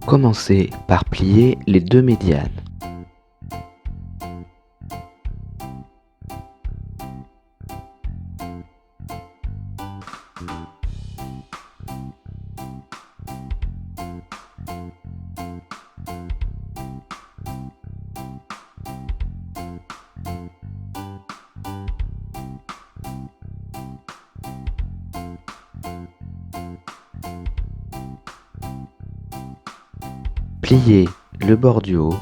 Commencez par plier les deux médianes. Pliez le bord du haut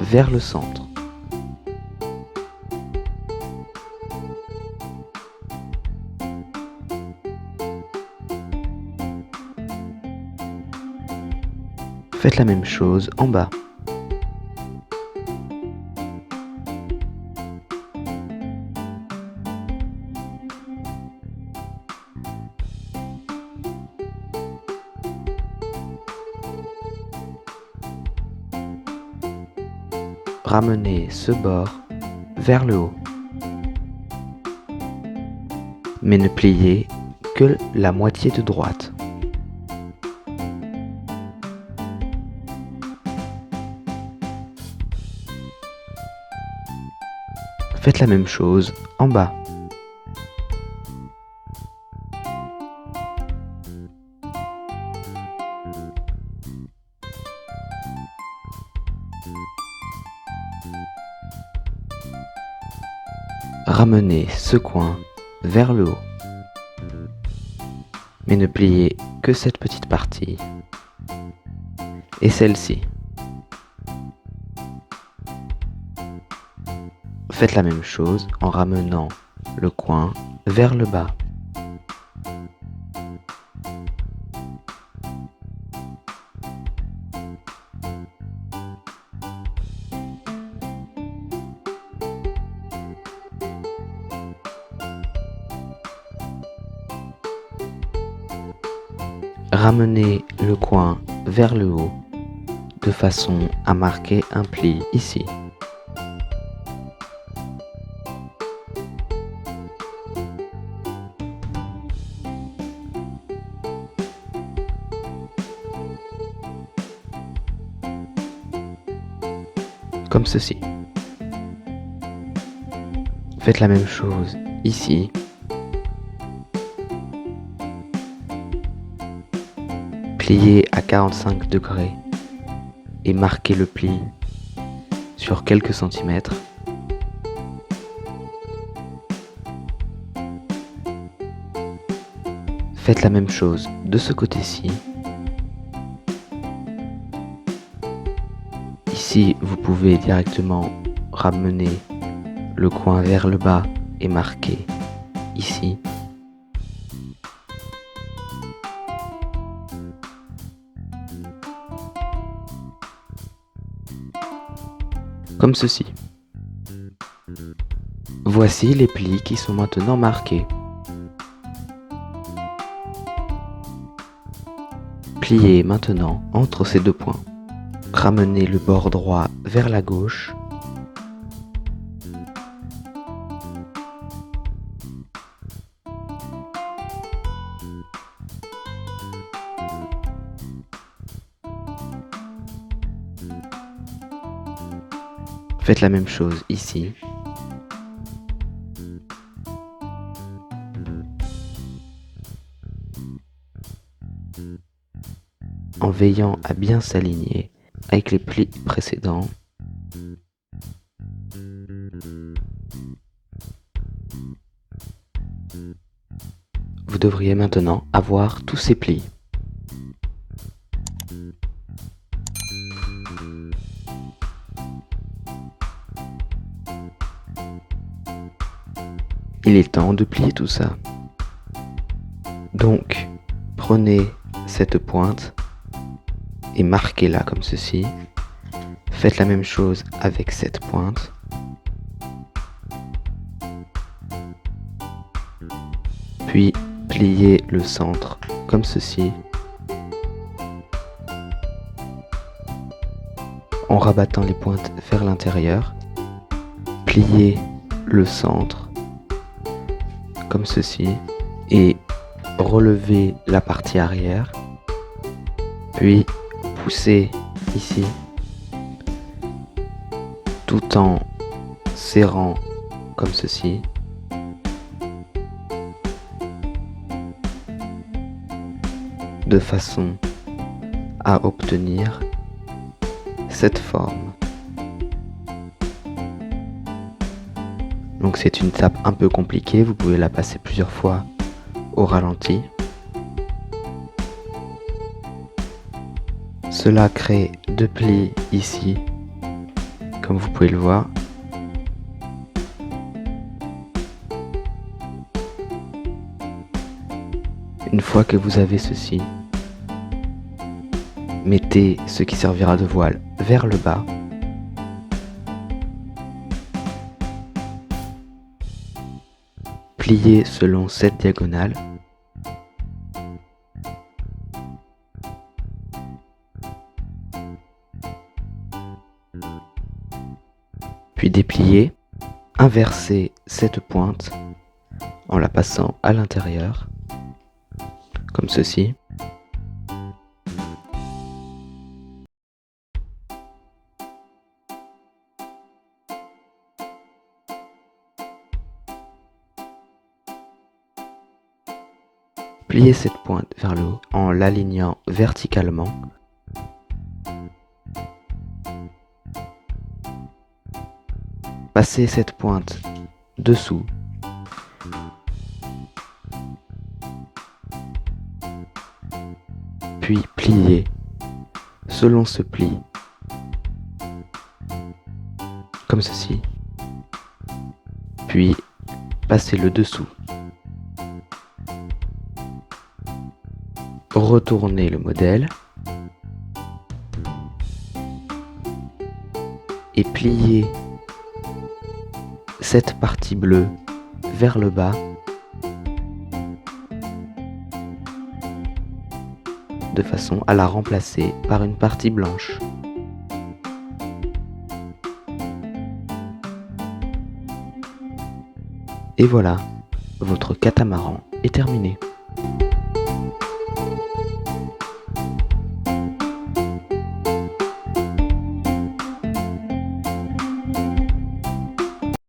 vers le centre. Faites la même chose en bas. Ramenez ce bord vers le haut, mais ne pliez que la moitié de droite. Faites la même chose en bas. Ramenez ce coin vers le haut, mais ne pliez que cette petite partie et celle-ci. Faites la même chose en ramenant le coin vers le bas. Ramenez le coin vers le haut de façon à marquer un pli ici. Comme ceci. Faites la même chose ici. Pliez à 45 degrés et marquez le pli sur quelques centimètres. Faites la même chose de ce côté-ci. Ici, vous pouvez directement ramener le coin vers le bas et marquer ici. Comme ceci. Voici les plis qui sont maintenant marqués. Pliez maintenant entre ces deux points. Ramenez le bord droit vers la gauche. Faites la même chose ici. En veillant à bien s'aligner avec les plis précédents. Vous devriez maintenant avoir tous ces plis. Il est temps de plier tout ça. Donc, prenez cette pointe et marquez-la comme ceci. Faites la même chose avec cette pointe. Puis, pliez le centre comme ceci. En rabattant les pointes vers l'intérieur. Pliez le centre comme ceci et relevez la partie arrière, puis pousser ici tout en serrant comme ceci. De façon à obtenir cette forme. Donc c'est une étape un peu compliquée, vous pouvez la passer plusieurs fois au ralenti. Cela crée 2 plis ici, comme vous pouvez le voir. Une fois que vous avez ceci, mettez ce qui servira de voile vers le bas. Pliez selon cette diagonale. Puis dépliez, inversez cette pointe en la passant à l'intérieur, comme ceci. Pliez cette pointe vers le haut en l'alignant verticalement. Passez cette pointe dessous. Puis pliez selon ce pli, comme ceci. Puis passez le dessous. Retournez le modèle et pliez cette partie bleue vers le bas de façon à la remplacer par une partie blanche. Et voilà, votre catamaran est terminé.